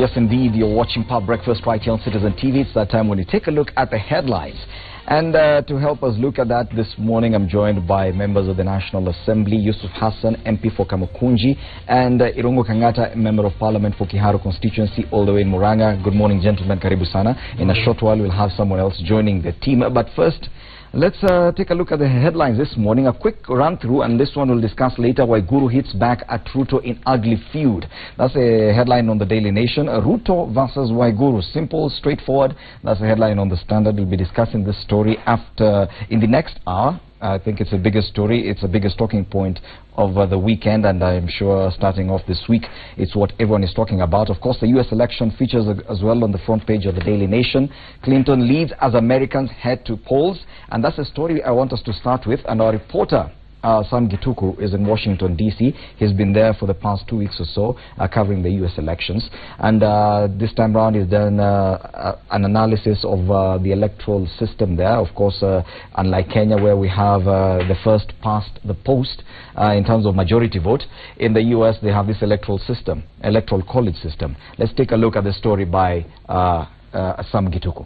Yes, indeed, you're watching Power Breakfast right here on Citizen TV. It's that time when you take a look at the headlines. And to help us look at that this morning, I'm joined by members of the National Assembly, Yusuf Hassan, MP for Kamukunji, and Irungu Kangata, Member of Parliament for Kiharu constituency, all the way in Muranga. Good morning, gentlemen. Karibu sana. In a short while, we'll have someone else joining the team. But first, let's take a look at the headlines this morning. A quick run through, and this one we'll discuss later. Waiguru hits back at Ruto in ugly feud. That's a headline on the Daily Nation. Ruto versus Waiguru. Simple, straightforward. That's a headline on the Standard. We'll be discussing this story in the next hour. I think it's the biggest story. It's the biggest talking point of the weekend, and I'm sure starting off this week, it's what everyone is talking about. Of course, the U.S. election features as well on the front page of the Daily Nation. Clinton leads as Americans head to polls, and that's a story I want us to start with. And our reporter, Sam Gituku, is in Washington, D.C. He's been there for the past 2 weeks or so, covering the U.S. elections. And this time around, he's done an analysis of the electoral system there. Of course, unlike Kenya, where we have the first past the post in terms of majority vote, in the U.S. they have this electoral system, electoral college system. Let's take a look at the story by Sam Gituku.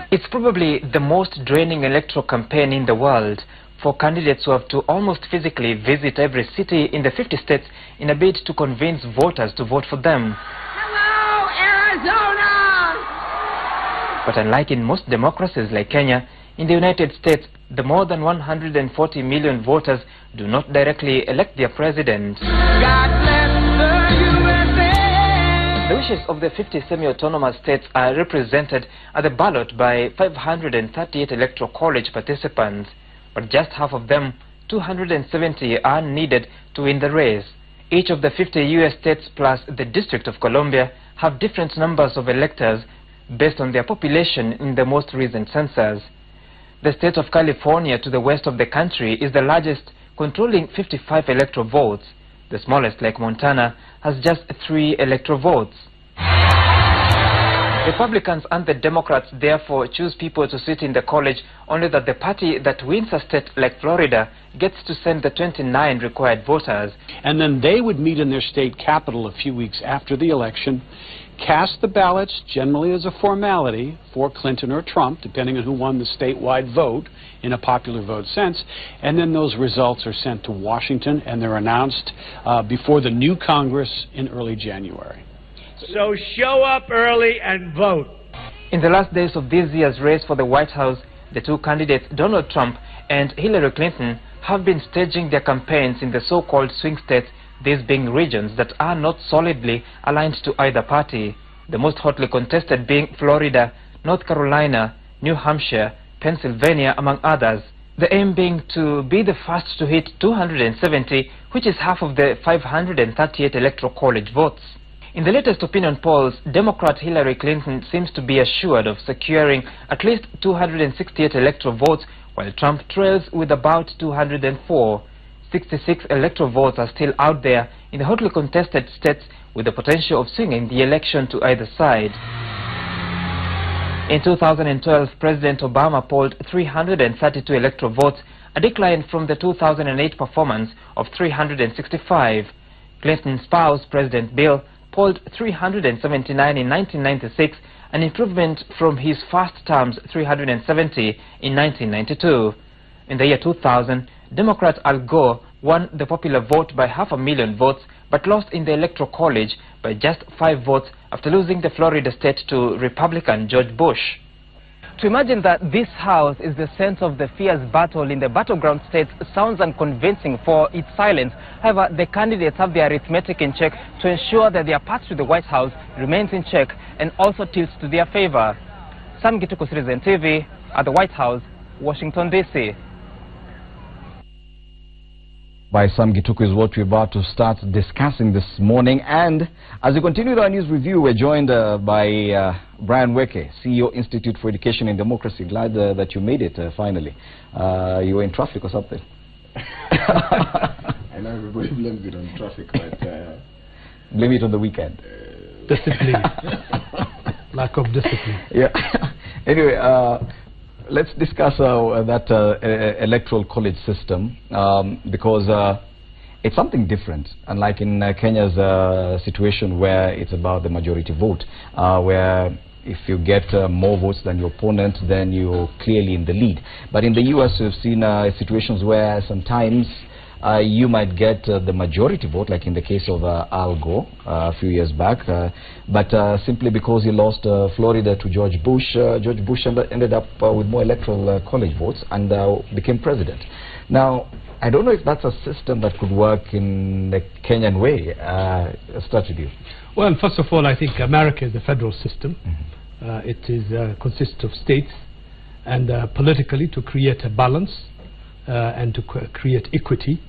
It's probably the most draining electoral campaign in the world for candidates who have to almost physically visit every city in the 50 states in a bid to convince voters to vote for them. Hello, Arizona! But unlike in most democracies like Kenya, in the United States, the more than 140 million voters do not directly elect their president. God bless the USA! The wishes of the 50 semi-autonomous states are represented at the ballot by 538 electoral college participants, but just half of them, 270, are needed to win the race. Each of the 50 U.S. states plus the District of Columbia have different numbers of electors based on their population in the most recent census. The state of California to the west of the country is the largest, controlling 55 electoral votes. The smallest, like Montana, has just 3 electoral votes. Republicans and the Democrats therefore choose people to sit in the college only that the party that wins a state like Florida gets to send the 29 required voters. And then they would meet in their state capital a few weeks after the election, cast the ballots, generally as a formality, for Clinton or Trump, depending on who won the statewide vote in a popular vote sense, and then those results are sent to Washington and they're announced before the new Congress in early January. So show up early and vote. In the last days of this year's race for the White House, the two candidates, Donald Trump and Hillary Clinton, have been staging their campaigns in the so-called swing states, these being regions that are not solidly aligned to either party, the most hotly contested being Florida, North Carolina, New Hampshire, Pennsylvania, among others. The aim being to be the first to hit 270, which is half of the 538 electoral college votes. In the latest opinion polls, Democrat Hillary Clinton seems to be assured of securing at least 268 electoral votes, while Trump trails with about 204. 66 electoral votes are still out there in the hotly contested states, with the potential of swinging the election to either side. In 2012, President Obama polled 332 electoral votes, a decline from the 2008 performance of 365. Clinton's spouse, President Bill, polled 379 in 1996, an improvement from his first term's 370 in 1992. In the year 2000, Democrat Al Gore won the popular vote by 500,000 votes, but lost in the Electoral College by just 5 votes after losing the Florida state to Republican George Bush. To imagine that this house is the center of the fierce battle in the battleground states sounds unconvincing for its silence. However, the candidates have their arithmetic in check to ensure that their path to the White House remains in check and also tilts to their favor. Sam Gituku, Citizen TV, at the White House, Washington, D.C. By Sam Gituku is what we're about to start discussing this morning. And as we continue with our news review, we're joined by Brian Weke, CEO, Institute for Education and Democracy. Glad that you made it finally. You were in traffic or something? I know everybody blames it on traffic, but... blame it on the weekend. Discipline. Lack of discipline. Yeah. Anyway, let's discuss that electoral college system, because it's something different, unlike in Kenya's situation where it's about the majority vote, where if you get more votes than your opponent, then you're clearly in the lead. But in the US, we've seen situations where sometimes you might get the majority vote, like in the case of Al Gore a few years back, but simply because he lost Florida to George Bush ended up with more electoral college votes and became president. Now, I don't know if that's a system that could work in the Kenyan way. Start with you. Well, first of all, I think America is a federal system. It is consists of states, and politically, to create a balance and to create equity,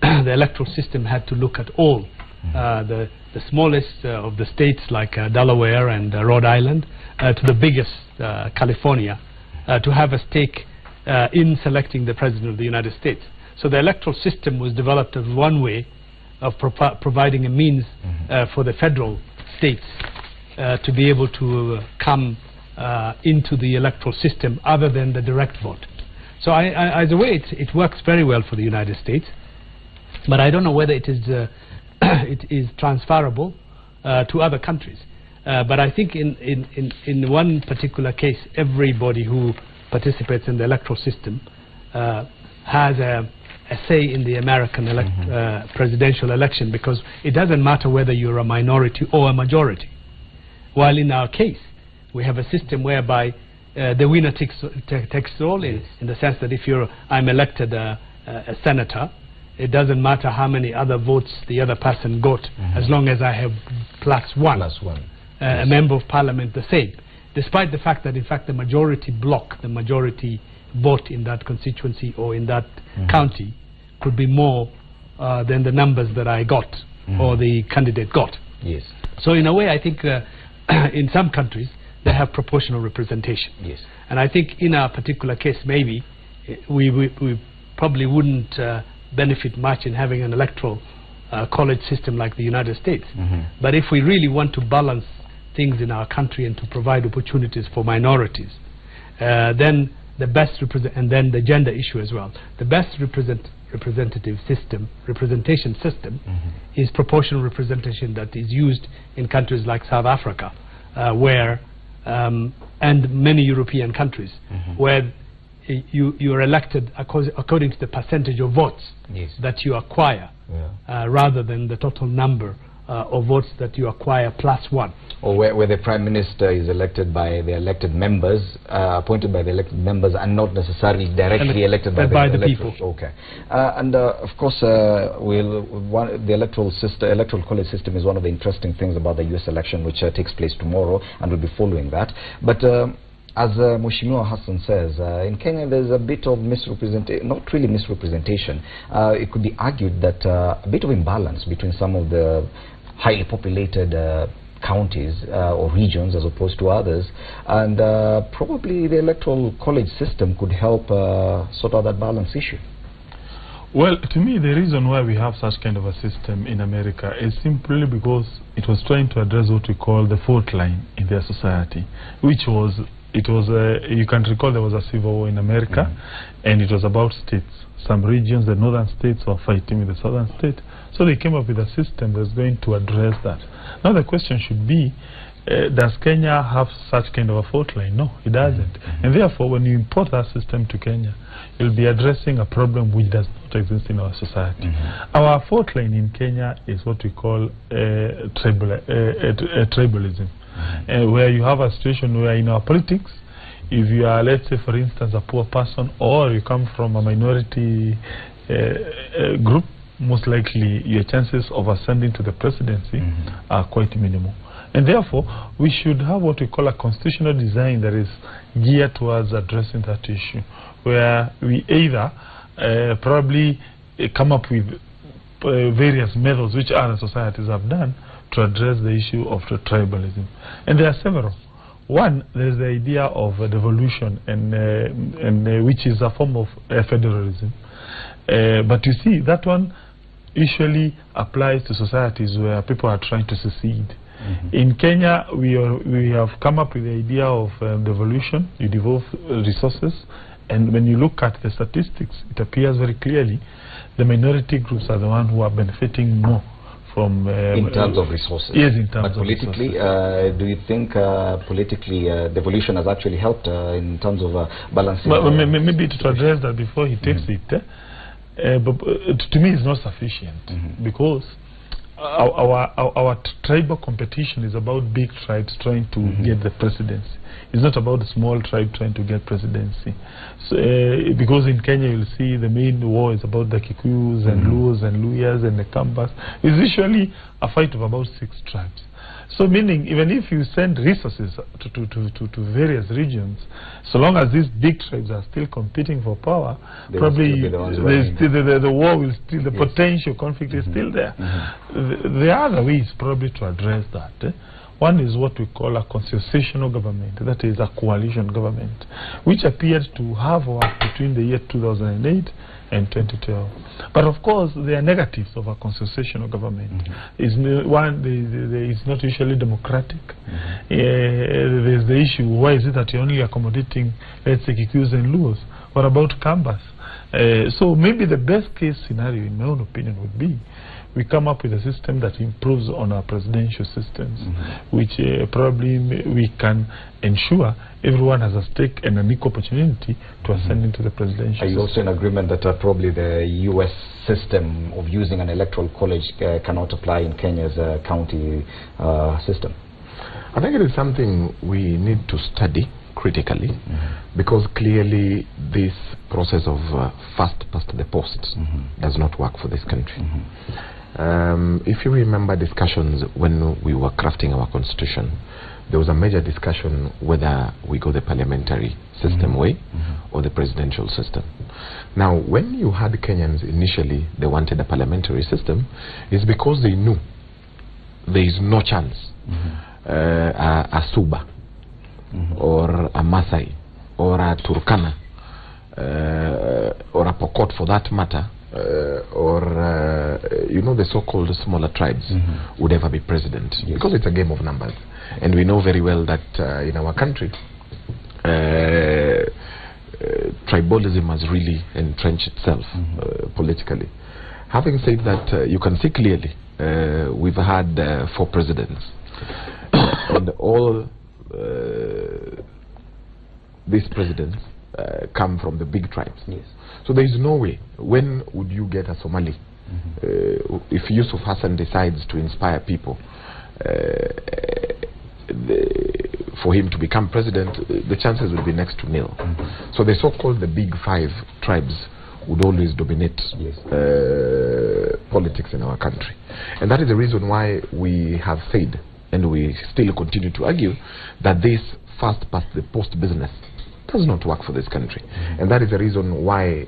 the electoral system had to look at all the smallest of the states like Delaware and Rhode Island to the biggest, California, to have a stake in selecting the President of the United States. So the electoral system was developed as one way of providing a means for the federal states to be able to come into the electoral system other than the direct vote. So either way, it works very well for the United States, but I don't know whether it is it is transferable to other countries. But I think in one particular case, everybody who participates in the electoral system has a say in the American presidential election, because it doesn't matter whether you're a minority or a majority. While in our case, we have a system whereby the winner takes all, in the sense that if I'm elected a senator, it doesn't matter how many other votes the other person got, as long as I have plus one. A member of parliament the same, despite the fact that in fact the majority block, the majority vote in that constituency or in that county could be more than the numbers that I got or the candidate got. Yes. So in a way, I think in some countries they have proportional representation. Yes. And I think in our particular case, maybe we probably wouldn't benefit much in having an electoral college system like the United States. But if we really want to balance things in our country and to provide opportunities for minorities, then the best and then the gender issue as well, the best representation system is proportional representation that is used in countries like South Africa, where and many European countries, where you are elected according to the percentage of votes that you acquire, rather than the total number of votes that you acquire plus one. Or where the Prime Minister is elected by the elected members, appointed by the elected members, and not necessarily directly elected by the people. Okay. And of course, the electoral college system is one of the interesting things about the U.S. election, which takes place tomorrow, and we'll be following that. But as Mheshimiwa Hassan says, in Kenya there's a bit of misrepresentation, not really misrepresentation. It could be argued that a bit of imbalance between some of the highly populated counties or regions as opposed to others, and probably the electoral college system could help sort out that balance issue. Well, to me, the reason why we have such kind of a system in America is simply because it was trying to address what we call the fault line in their society, which was, you can recall there was a civil war in America, and it was about states. Some regions, the northern states, were fighting with the southern state. So they came up with a system that's going to address that. Now the question should be, does Kenya have such kind of a fault line? No, it doesn't. And therefore, when you import that system to Kenya, you'll be addressing a problem which does not exist in our society. Our fault line in Kenya is what we call tribalism, where you have a situation where in our politics, if you are, let's say, for instance, a poor person, or you come from a minority group, most likely your chances of ascending to the presidency are quite minimal. And therefore, we should have what we call a constitutional design that is geared towards addressing that issue, where we either probably come up with various methods which other societies have done to address the issue of tribalism. And there are several. One, there is the idea of devolution, and which is a form of federalism. But you see, that one usually applies to societies where people are trying to secede. In Kenya, we have come up with the idea of devolution. You devolve resources, and when you look at the statistics, it appears very clearly the minority groups are the ones who are benefiting more from... in terms of resources. Yes, in terms but politically, do you think politically devolution has actually helped in terms of balancing? Well, maybe to address that before he takes it, but to me it's not sufficient, because our tribal competition is about big tribes trying to get the presidency. It's not about a small tribe trying to get presidency. So, because in Kenya you'll see the main war is about the Kikuyus and Luos and Luyas and the Kambas. It's usually a fight of about 6 tribes. So meaning, even if you send resources to various regions, so long as these big tribes are still competing for power, they probably the war will still, the potential conflict is still there. The other way is probably to address that. One is what we call a constitutional government, that is a coalition government, which appeared to have worked between the year 2008 and 2012. But of course, there are negatives of a constitutional government. It's not usually democratic. There's the issue, why is it that you're only accommodating, let's say, Kikuyus and Luos? What about Kambas? So maybe the best case scenario, in my own opinion, would be we come up with a system that improves on our presidential systems, which probably we can ensure everyone has a stake and an equal opportunity to ascend into the presidential system. Are you also in agreement that probably the US system of using an electoral college cannot apply in Kenya's county system? I think it is something we need to study critically, because clearly this process of first past the post does not work for this country. If you remember discussions when we were crafting our constitution, there was a major discussion whether we go the parliamentary system way or the presidential system. Now, when you had Kenyans initially, they wanted a parliamentary system, is because they knew there is no chance a Suba or a Masai or a Turkana or a Pokot for that matter, or you know, the so-called smaller tribes would ever be president, because it's a game of numbers. And we know very well that in our country tribalism has really entrenched itself politically. Having said that, you can see clearly we've had 4 presidents and all these presidents come from the big tribes. So there is no way. When would you get a Somali? If Yusuf Hassan decides to inspire people for him to become president, the chances would be next to nil. So the so-called the big 5 tribes would always dominate politics in our country. And that is the reason why we have said, and we still continue to argue, that this first past the post business does not work for this country. And that is the reason why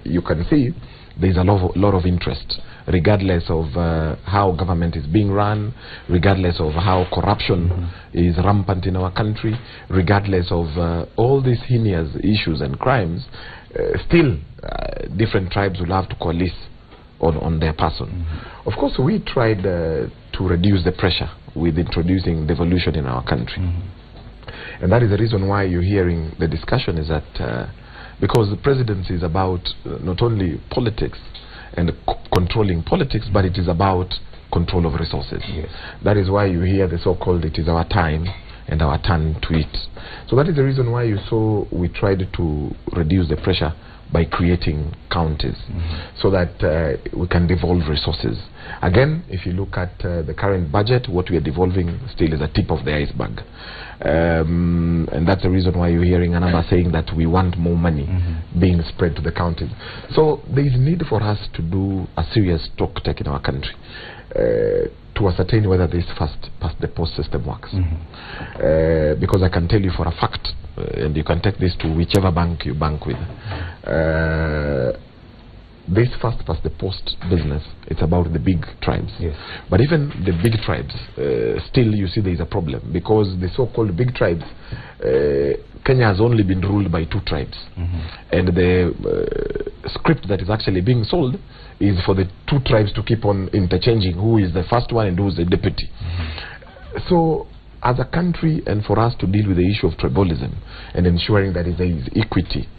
you can see there's a lot of interest, regardless of how government is being run, regardless of how corruption is rampant in our country, regardless of all these heinous issues and crimes, still different tribes will have to coalesce on their person. Of course, we tried to reduce the pressure with introducing devolution in our country. And that is the reason why you're hearing the discussion, is that because the presidency is about not only politics and controlling politics, but it is about control of resources. That is why you hear the so-called "it is our time and our turn to eat." So that is the reason why you saw we tried to reduce the pressure by creating counties, so that we can devolve resources. Again, if you look at the current budget, what we are devolving still is a tip of the iceberg. And that's the reason why you're hearing another saying that we want more money being spread to the counties. So there is need for us to do a serious stock take in our country to ascertain whether this first past the post system works. Because I can tell you for a fact, and you can take this to whichever bank you bank with, this first past the post business, it's about the big tribes. But even the big tribes, still you see there is a problem, because the so-called big tribes, Kenya has only been ruled by 2 tribes, and the script that is actually being sold is for the 2 tribes to keep on interchanging who is the first one and who is the deputy. So as a country, and for us to deal with the issue of tribalism and ensuring that there is equity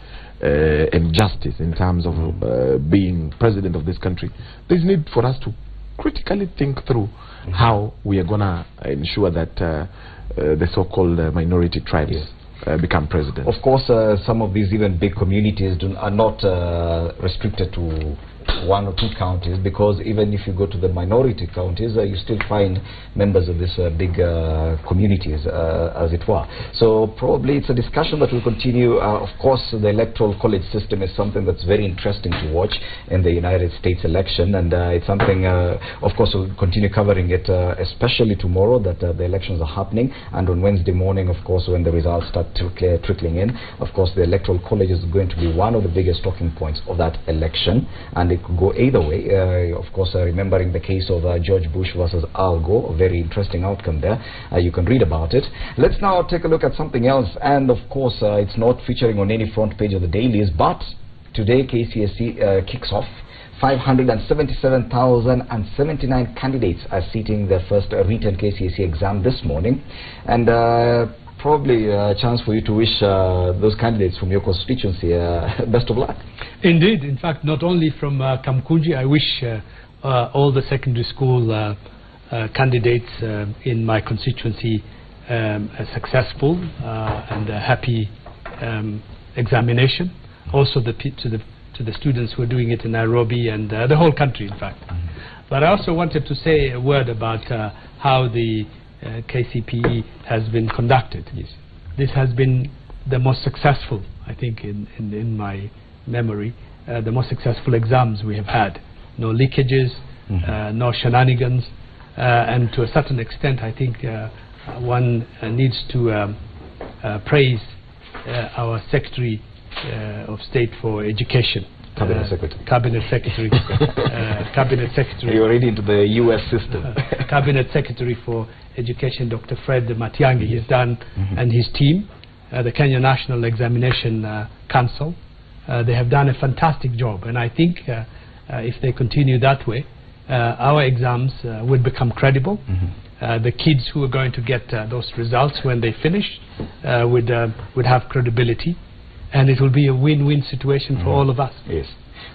and justice in terms of being president of this country, there's need for us to critically think through how we are going to ensure that the so-called minority tribes become president. Of course, some of these even big communities are not restricted to one or two counties, because even if you go to the minority counties, you still find members of these big communities, as it were. So probably it's a discussion that will continue. Of course, the electoral college system is something that's very interesting to watch in the United States election, and it's something, of course, we'll continue covering it, especially tomorrow that the elections are happening, and on Wednesday morning, of course, when the results start trickling in. Of course, the electoral college is going to be one of the biggest talking points of that election, and it could go either way. Of course, remembering the case of George Bush versus Al Gore, a very interesting outcome there. You can read about it. Let's now take a look at something else, and of course, it's not featuring on any front page of the dailies, but today KCSE kicks off. 577,079 candidates are sitting their first written KCSE exam this morning, and probably a chance for you to wish those candidates from your constituency best of luck. Indeed. In fact, not only from Kamkunji, I wish all the secondary school candidates in my constituency a successful and a happy examination. Also to the students who are doing it in Nairobi and the whole country, in fact. But I also wanted to say a word about how the KCPE has been conducted. Yes. This has been the most successful, I think, in my memory, the most successful exams we have had. No leakages, no shenanigans, and to a certain extent, I think one needs to praise our Secretary of State for Education. Cabinet Secretary. Cabinet Secretary. Cabinet Secretary. You're already into the U.S. system. Cabinet Secretary for Education, Dr. Fred Matiang'i, he's done, and his team, the Kenya National Examination Council, they have done a fantastic job. And I think if they continue that way, our exams would become credible. The kids who are going to get those results when they finish would have credibility. And it will be a win-win situation for all of us. Yes.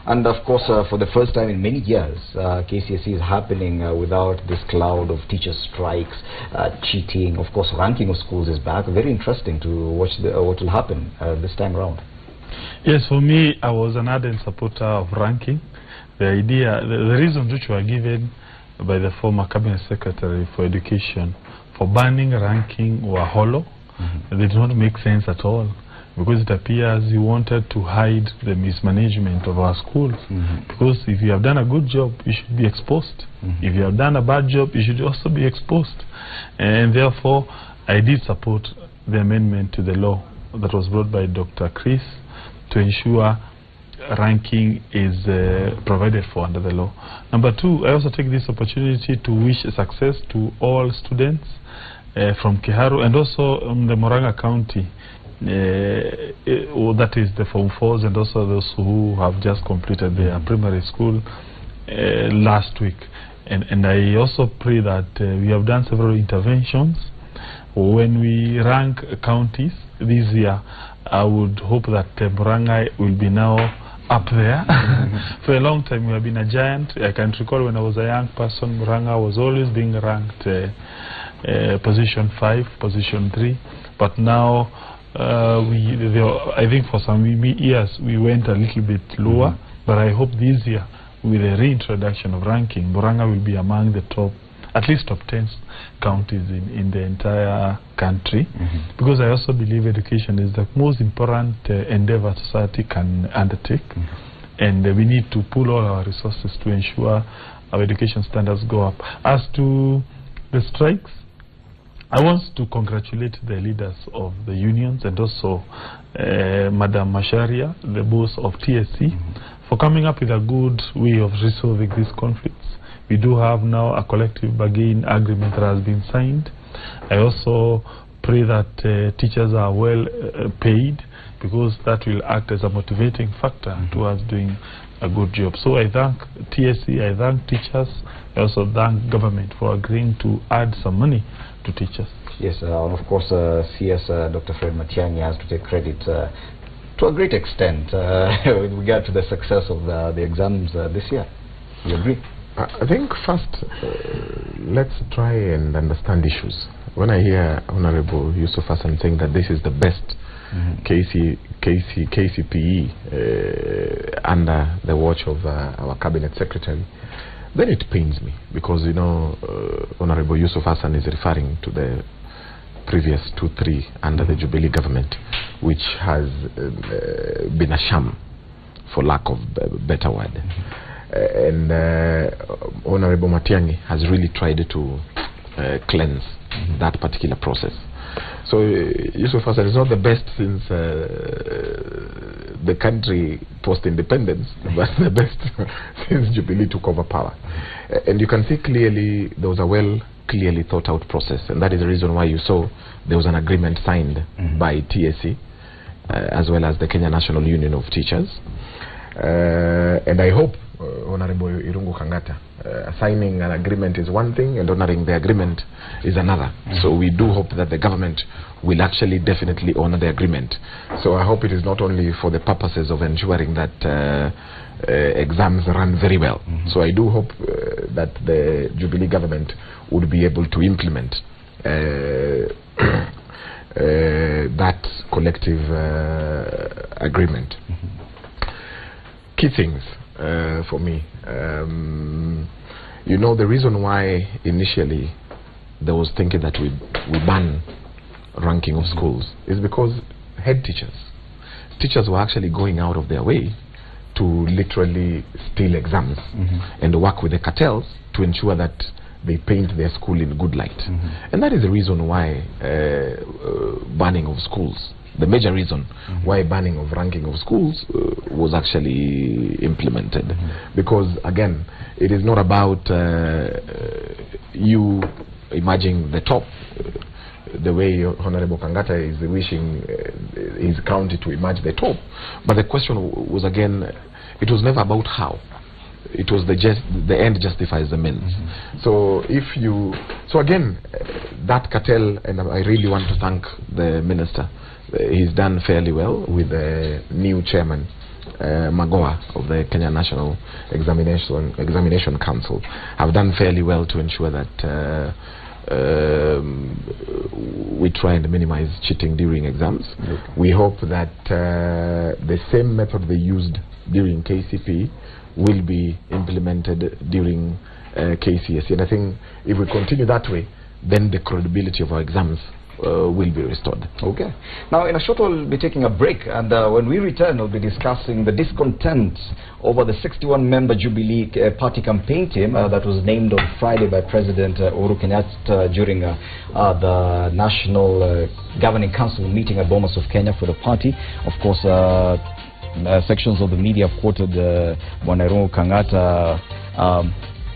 And of course, for the first time in many years, KCSE is happening without this cloud of teacher strikes, cheating. Of course, ranking of schools is back. Very interesting to watch what will happen this time around. Yes, for me, I was an ardent supporter of ranking. The idea, the reasons which were given by the former Cabinet Secretary for Education for banning ranking were hollow. They did not make sense at all, because it appears he wanted to hide the mismanagement of our schools. Because if you have done a good job, you should be exposed. If you have done a bad job, you should also be exposed. And therefore, I did support the amendment to the law that was brought by Dr. Chris to ensure ranking is provided for under the law. Number two, I also take this opportunity to wish success to all students from Kiharu and also the Murang'a County. That is the Form 4s and also those who have just completed their primary school last week. And I also pray that we have done several interventions. When we rank counties this year, I would hope that Murang'a will be now up there. For a long time we have been a giant. I can recall when I was a young person, Murang'a was always being ranked position 5, position 3. But now I think for some years we went a little bit lower, but I hope this year with the reintroduction of ranking, Murang'a will be among the top, at least top 10 counties in the entire country, because I also believe education is the most important endeavor society can undertake, and we need to pool all our resources to ensure our education standards go up. As to the strikes, I want to congratulate the leaders of the unions and also Madam Masharia, the boss of TSC, for coming up with a good way of resolving these conflicts. We do have now a collective bargaining agreement that has been signed. I also pray that teachers are well paid, because that will act as a motivating factor towards doing a good job. So I thank TSC, I thank teachers, I also thank government for agreeing to add some money to teachers. Yes, and of course CS Dr. Fred Matiang'i has to take credit to a great extent with regard to the success of the exams this year. You agree? I think first, let's try and understand issues. When I hear Honorable Yusuf Hassan saying that this is the best KCPE under the watch of our Cabinet Secretary, then it pains me, because, you know, Honorable Yusuf Hassan is referring to the previous 2-3 under the Jubilee government, which has been a sham, for lack of a better word. And Honorable Matiang'i has really tried to cleanse that particular process. So Yusuf Hassan is not the best since the country post-independence, but the best since Jubilee took over power. And you can see clearly there was a clearly thought out process, and that is the reason why you saw there was an agreement signed by TSC as well as the Kenya National Union of Teachers. And I hope Honorable Irungu Kangata, signing an agreement is one thing and honoring the agreement is another. So we do hope that the government will actually definitely honor the agreement. So I hope it is not only for the purposes of ensuring that exams run very well. So I do hope that the Jubilee government would be able to implement that collective agreement. Key things for me, you know, the reason why initially there was thinking that we ban ranking of schools is because head teachers were actually going out of their way to literally steal exams and work with the cartels to ensure that they paint their school in good light. And that is the reason why banning of schools, the major reason why banning of ranking of schools was actually implemented. Because again, it is not about you imagining the top, the way Honorable Kangata is wishing his county to imagine the top. But the question was, again, it was never about how. It was the end justifies the means. So if you, so again, that cartel, and I really want to thank the minister. He's done fairly well with the new chairman, Magoa, of the Kenya National Examination Council. Have done fairly well to ensure that we try and minimize cheating during exams. We hope that the same method they used during KCPE will be implemented during KCSE. And I think if we continue that way, then the credibility of our exams will be restored. Okay. Now, in a short while, we'll be taking a break, and when we return, we'll be discussing the discontent over the 61-member Jubilee party campaign team that was named on Friday by President Uhuru Kenyatta during the National Governing Council meeting at Bomas of Kenya for the party. Of course, sections of the media have quoted Irungu Kangata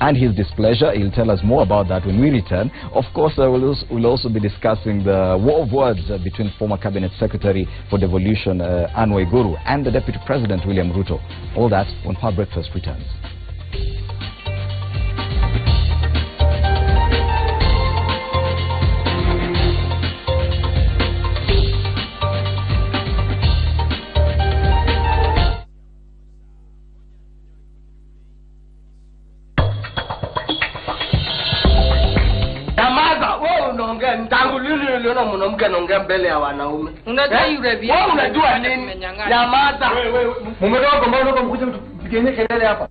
and his displeasure. He'll tell us more about that when we return. Of course, we'll also be discussing the war of words between former Cabinet Secretary for Devolution Anne Waiguru and the Deputy President William Ruto. All that when Power Breakfast returns. Tangu lini uliona mwanamke anaongea mbele ya wanaume? Unajua yule vile. Wewe unajua nini? Nyamaza. Wewe. Mumetoka mbona mkuja kupigia kelele hapa?